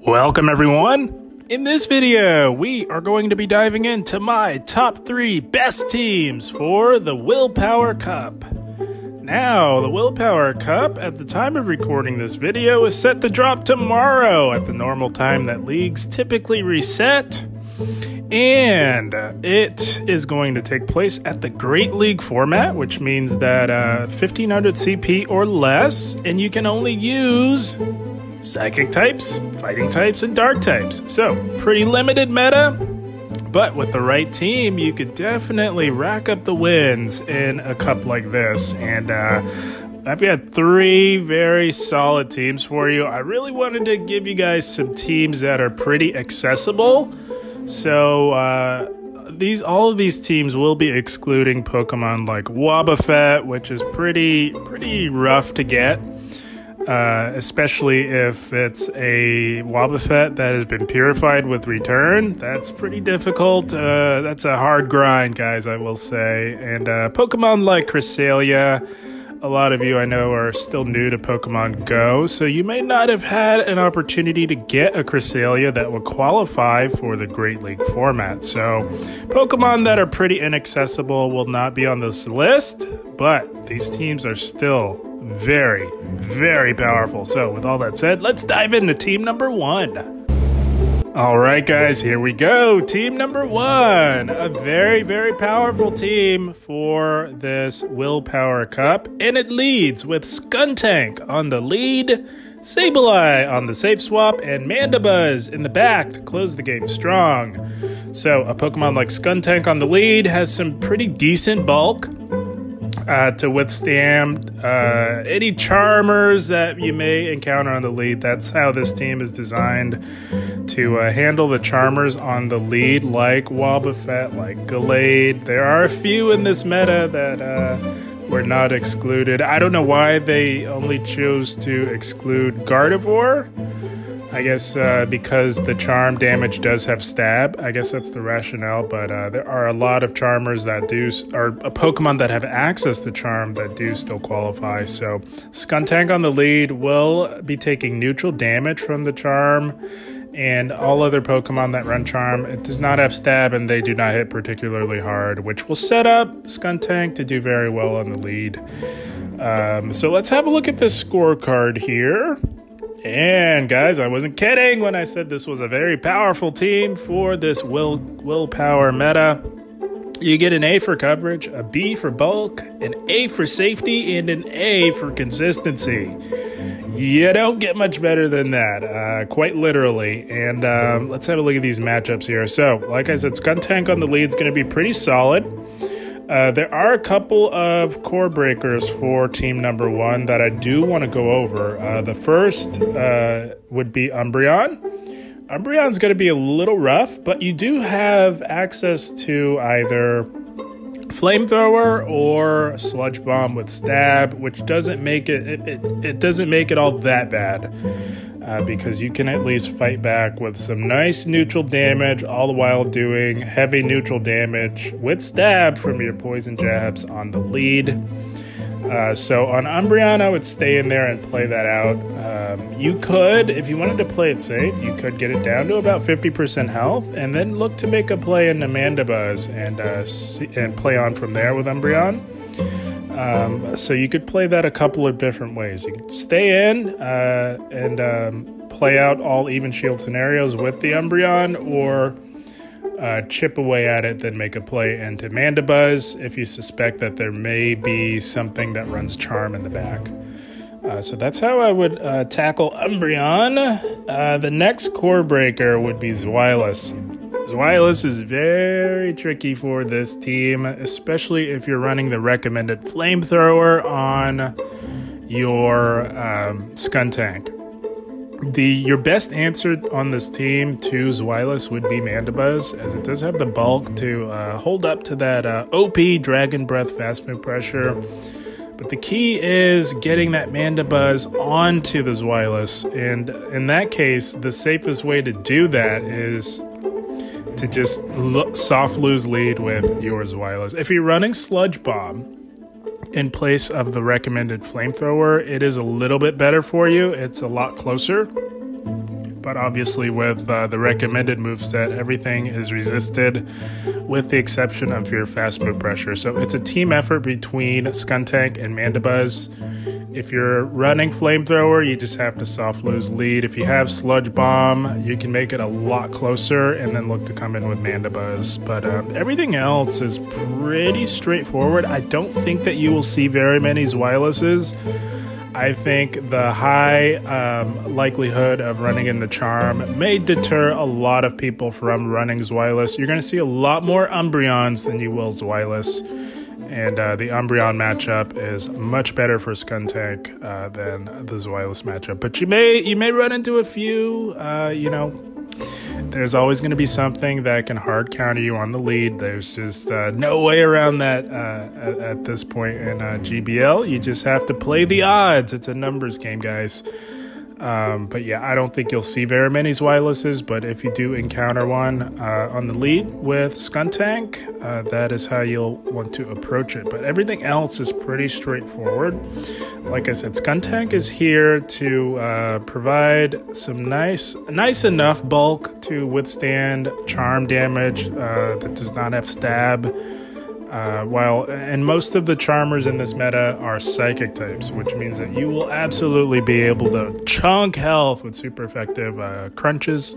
Welcome everyone! In this video, we are going to be diving into my top 3 best teams for the Willpower Cup. Now, the Willpower Cup, at the time of recording this video, is set to drop tomorrow at the normal time that leagues typically reset. And it is going to take place at the Great League format, which means that 1500 CP or less, and you can only use Psychic types, Fighting types, and Dark types. So, pretty limited meta, but with the right team, you could definitely rack up the wins in a cup like this. And I've got 3 very solid teams for you. I really wanted to give you guys some teams that are pretty accessible. So, all of these teams will be excluding Pokemon like Wobbuffet, which is pretty rough to get. Especially if it's a Wobbuffet that has been purified with return. That's pretty difficult. That's a hard grind, guys, I will say. And Pokemon like Cresselia, a lot of you I know are still new to Pokemon Go, so you may not have had an opportunity to get a Cresselia that would qualify for the Great League format. So Pokemon that are pretty inaccessible will not be on this list, but these teams are still very, very powerful. So with all that said, let's dive into team number 1. All right, guys, here we go. Team number 1, a very, very powerful team for this Willpower Cup, and it leads with Skuntank on the lead, Sableye on the safe swap, and Mandibuzz in the back to close the game strong. So a Pokemon like Skuntank on the lead has some pretty decent bulk to withstand any Charmers that you may encounter on the lead. That's how this team is designed to handle the Charmers on the lead, like Wobbuffet, like Gallade. There are a few in this meta that were not excluded. I don't know why they only chose to exclude Gardevoir. I guess because the charm damage does have stab. I guess that's the rationale, but there are a lot of Charmers that are a Pokemon that have access to charm that do still qualify. So Skuntank on the lead will be taking neutral damage from the charm, and all other Pokemon that run charm, it does not have stab and they do not hit particularly hard, which will set up Skuntank to do very well on the lead. So let's have a look at this scorecard here. And guys, I wasn't kidding when I said this was a very powerful team for this willpower meta. You get an A for coverage, a B for bulk, an A for safety, and an A for consistency. You don't get much better than that, quite literally. And let's have a look at these matchups here. So, like I said, Skuntank on the lead is going to be pretty solid. There are a couple of core breakers for team number 1 that I do want to go over. The first would be Umbreon. Umbreon's going to be a little rough, but you do have access to either Flamethrower or Sludge Bomb with stab, which doesn't make it doesn't make it all that bad. Because you can at least fight back with some nice neutral damage, all the while doing heavy neutral damage with stab from your poison jabs on the lead. So on Umbreon, I would stay in there and play that out. You could, if you wanted to play it safe, you could get it down to about 50% health, and then look to make a play in Mandibuzz and play on from there with Umbreon. So you could play that a couple of different ways. You could stay in and play out all even shield scenarios with the Umbreon, or chip away at it, then make a play into Mandibuzz if you suspect that there may be something that runs charm in the back. So that's how I would tackle Umbreon. The next core breaker would be Zweilous. Zweilous is very tricky for this team, especially if you're running the recommended Flamethrower on your Skuntank. Your best answer on this team to Zweilous would be Mandibuzz, as it does have the bulk to hold up to that OP Dragon Breath fast move pressure. But the key is getting that Mandibuzz onto the Zweilous, and in that case, the safest way to do that is to just soft lose lead with your Zweilous. If you're running Sludge Bomb in place of the recommended Flamethrower, it is a little bit better for you. It's a lot closer. but obviously with the recommended moveset, everything is resisted with the exception of your fast move pressure. So it's a team effort between Skuntank and Mandibuzz. If you're running Flamethrower, you just have to soft lose lead. If you have Sludge Bomb, you can make it a lot closer and then look to come in with Mandibuzz. But everything else is pretty straightforward. I don't think that you will see very many Zweilosses. I think the high likelihood of running in the Charm may deter a lot of people from running Zweilous. You're going to see a lot more Umbreons than you will Zweilous. And the Umbreon matchup is much better for Skuntank than the Zweilous matchup. But you may run into a few, there's always going to be something that can hard counter you on the lead. There's just no way around that at this point in GBL. You just have to play the odds. It's a numbers game, guys. But yeah, I don't think you'll see very many Zweilosses, but if you do encounter one on the lead with Skuntank, that is how you'll want to approach it. But everything else is pretty straightforward. Like I said, Skuntank is here to provide some nice enough bulk to withstand charm damage that does not have stab. And most of the Charmers in this meta are Psychic types, which means that you will absolutely be able to chunk health with super effective crunches.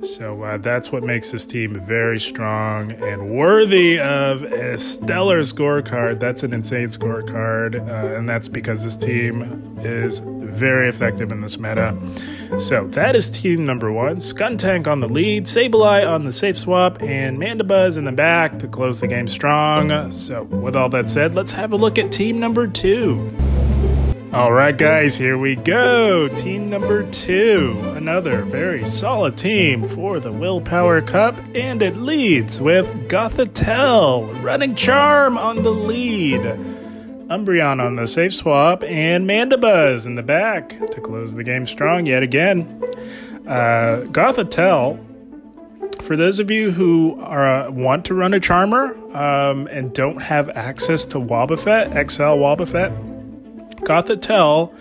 So that's what makes this team very strong and worthy of a stellar scorecard. That's an insane scorecard, and that's because this team is very effective in this meta. So that is team number 1. Skuntank on the lead, Sableye on the safe swap, and Mandibuzz in the back to close the game strong. So with all that said, let's have a look at team number 2. Alright guys, here we go. Team number 2. Another very solid team for the Willpower Cup, and it leads with Gothitelle running Charm on the lead. Umbreon on the safe swap, and Mandibuzz in the back to close the game strong yet again. Gothitelle, for those of you who want to run a Charmer and don't have access to Wobbuffet, XL Wobbuffet, Gothitelle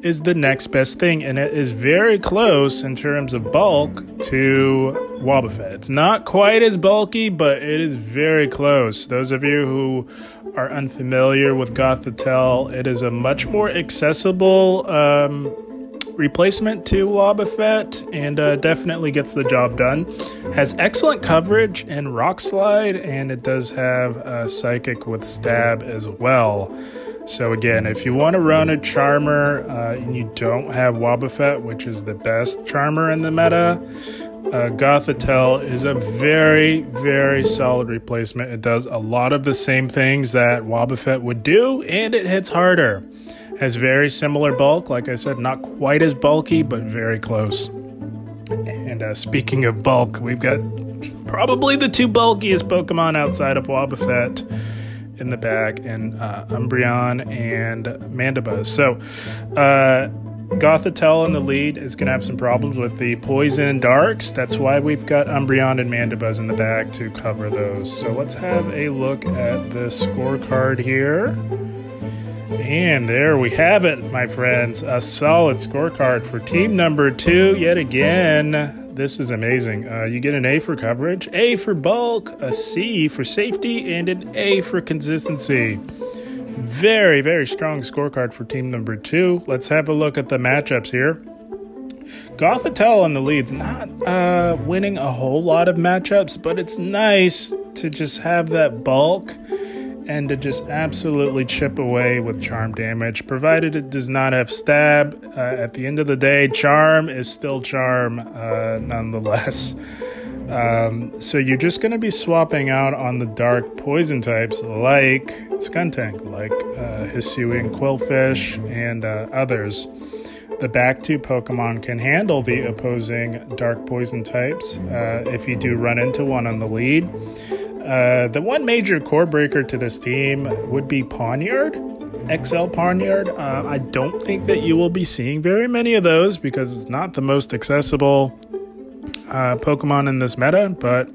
is the next best thing, and it is very close in terms of bulk to Wobbuffet. It's not quite as bulky, but it is very close. Those of you who are unfamiliar with Gothitelle, it is a much more accessible replacement to Wobbuffet, and definitely gets the job done. Has excellent coverage and Rock Slide, and it does have Psychic with Stab as well. So again, if you want to run a Charmer and you don't have Wobbuffet, which is the best Charmer in the meta, Gothitelle is a very, very solid replacement. It does a lot of the same things that Wobbuffet would do, and it hits harder. Has very similar bulk, like I said, not quite as bulky, but very close. And speaking of bulk, we've got probably the 2 bulkiest Pokemon outside of Wobbuffet in the back, and Umbreon and Mandibuzz. So Gothitelle in the lead is going to have some problems with the Poison Darks. That's why we've got Umbreon and Mandibuzz in the back to cover those. So let's have a look at the scorecard here. And there we have it, my friends. A solid scorecard for team number 2 yet again. This is amazing. You get an A for coverage, A for bulk, a C for safety, and an A for consistency. Very, very strong scorecard for team number 2. Let's have a look at the matchups here. Gothitelle on the lead's not winning a whole lot of matchups, but it's nice to just have that bulk and to just absolutely chip away with charm damage, provided it does not have stab. At the end of the day, charm is still charm nonetheless. So you're just going to be swapping out on the dark poison types like Skuntank, like Hisuian Quillfish, and others. The back 2 Pokemon can handle the opposing dark poison types if you do run into one on the lead. The one major core breaker to this team would be Pawniard, XL Pawniard. I don't think that you will be seeing very many of those because it's not the most accessible Pokemon in this meta, but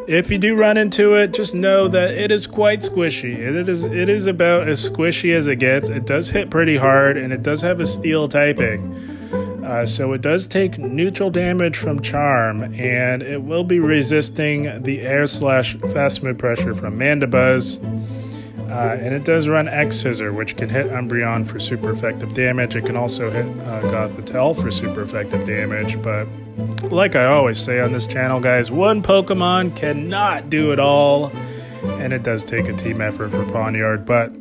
if you do run into it, just know that it is quite squishy. It is about as squishy as it gets. It does hit pretty hard, and it does have a steel typing. So it does take neutral damage from Charm, and it will be resisting the air/fast move pressure from Mandibuzz. And it does run X-Scissor, which can hit Umbreon for super effective damage. It can also hit Gothitelle for super effective damage. But like I always say on this channel, guys, one Pokemon cannot do it all. And it does take a team effort for Pawniard. But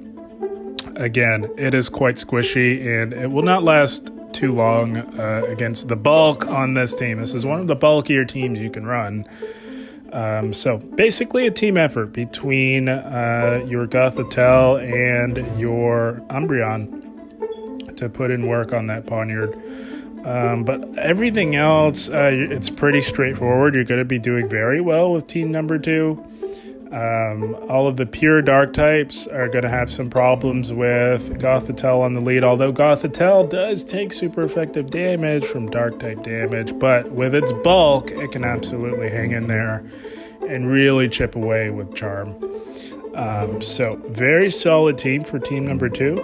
again, it is quite squishy, and it will not last too long against the bulk on this team. This is one of the bulkier teams you can run. So basically a team effort between your Gothitelle and your Umbreon to put in work on that Pawniard. But everything else, it's pretty straightforward. You're going to be doing very well with team number 2. All of the pure dark types are going to have some problems with Gothitelle on the lead, although Gothitelle does take super effective damage from dark type damage, but with its bulk, it can absolutely hang in there and really chip away with Charm. So very solid team for team number 2.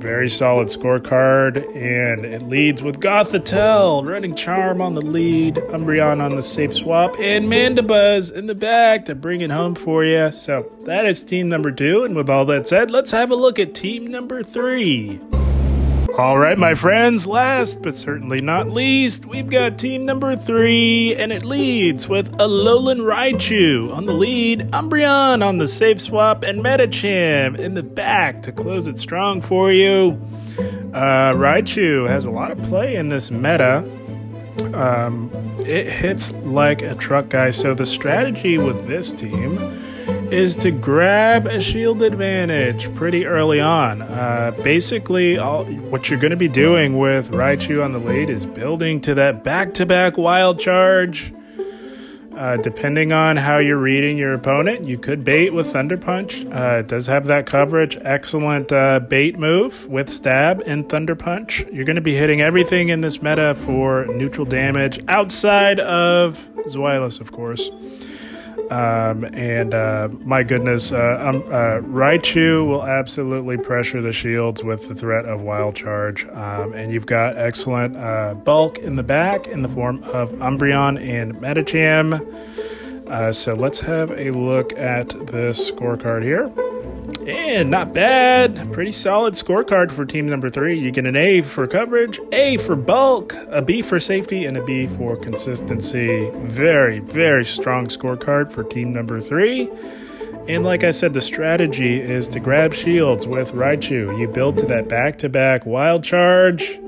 Very solid scorecard, and it leads with Gothitelle running Charm on the lead, Umbreon on the safe swap, and Mandibuzz in the back to bring it home for you. So that is team number 2, and with all that said, let's have a look at team number 3. All right, my friends, last but certainly not least, we've got team number 3, and it leads with Alolan Raichu on the lead, Umbreon on the safe swap, and Medicham in the back to close it strong for you. Raichu has a lot of play in this meta. It hits like a truck, guys, so the strategy with this team is to grab a shield advantage pretty early on. Basically, what you're going to be doing with Raichu on the lead is building to that back-to-back wild charge. Depending on how you're reading your opponent, you could bait with Thunder Punch. It does have that coverage. Excellent bait move with Stab and Thunder Punch. You're going to be hitting everything in this meta for neutral damage outside of Zweilous, of course. My goodness, Raichu will absolutely pressure the shields with the threat of Wild Charge. And you've got excellent bulk in the back in the form of Umbreon and Medicham. So let's have a look at this scorecard here. And not bad. Pretty solid scorecard for team number 3. You get an A for coverage, A for bulk, a B for safety, and a B for consistency. Very, very strong scorecard for team number 3. And like I said, the strategy is to grab shields with Raichu. You build to that back-to-back wild charge,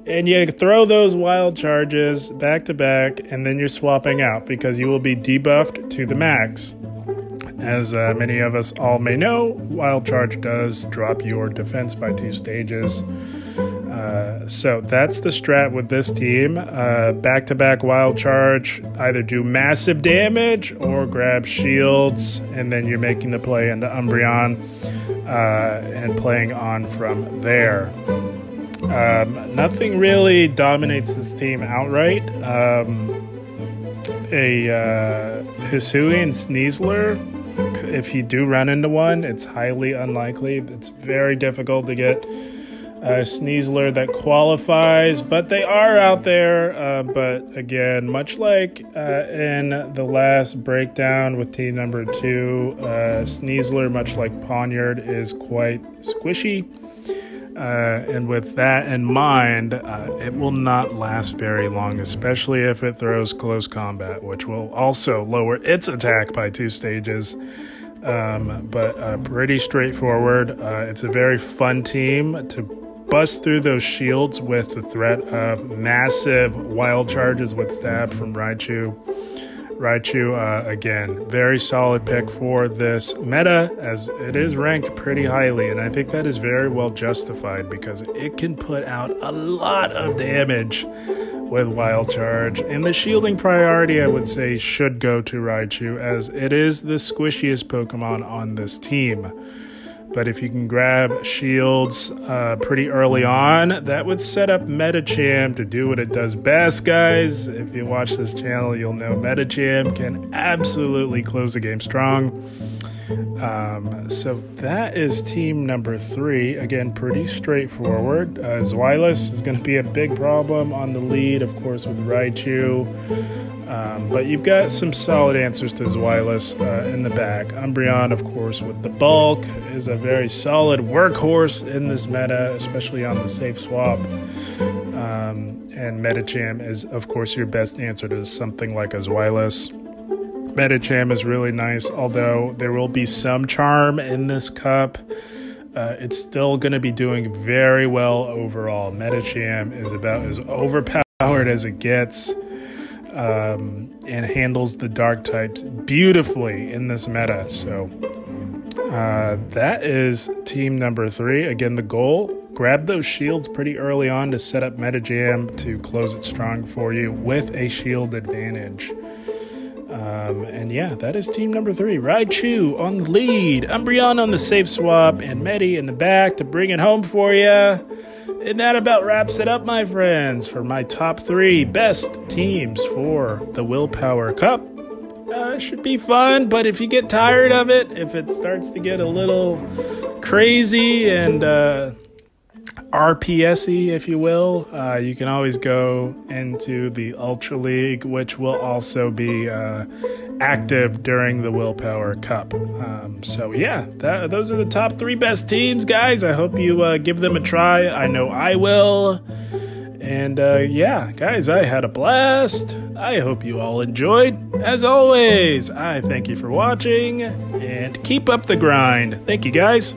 and you throw those wild charges back-to-back, and then you're swapping out because you will be debuffed to the max. As many of us all may know, Wild Charge does drop your defense by 2 stages. So that's the strat with this team. Back-to-back Wild Charge, either do massive damage or grab shields, and then you're making the play into Umbreon and playing on from there. Nothing really dominates this team outright. Hisui and Sneasler, if you do run into one, it's highly unlikely. It's very difficult to get a Sneasler that qualifies, but they are out there. But again, much like in the last breakdown with team number 2, Sneasler, much like Pawniard, is quite squishy. And with that in mind, it will not last very long, especially if it throws close combat, which will also lower its attack by 2 stages. But pretty straightforward. It's a very fun team to bust through those shields with the threat of massive wild charges with Stab from Raichu. Raichu, again, very solid pick for this meta, as it is ranked pretty highly, and I think that is very well justified because it can put out a lot of damage with Wild Charge, and the shielding priority, I would say, should go to Raichu, as it is the squishiest Pokemon on this team. But if you can grab shields pretty early on, that would set up Medicham to do what it does best, guys. If you watch this channel, you'll know Medicham can absolutely close the game strong. So that is team number 3. Again, pretty straightforward. Zweilous is going to be a big problem on the lead, of course, with Raichu. But you've got some solid answers to Zweilous in the back. Umbreon, of course, with the bulk, is a very solid workhorse in this meta, especially on the safe swap. And Medicham is, of course, your best answer to something like a Zweilous. Medicham is really nice, although there will be some charm in this cup. It's still going to be doing very well overall. Medicham is about as overpowered as it gets, and handles the dark types beautifully in this meta. So that is team number 3. Again, the goal, grab those shields pretty early on to set up Medicham to close it strong for you with a shield advantage. And yeah, that is team number 3. Raichu on the lead, Umbreon on the safe swap, and Medi in the back to bring it home for you. And that about wraps it up, my friends, for my top 3 best teams for the Willpower Cup. Should be fun, but if you get tired of it, if it starts to get a little crazy and RPS-y, if you will, you can always go into the Ultra League, which will also be active during the Willpower Cup. So yeah, those are the top 3 best teams, guys. I hope you give them a try. I know I will. And yeah, guys, I had a blast. I hope you all enjoyed. As always, I thank you for watching, and keep up the grind. Thank you, guys.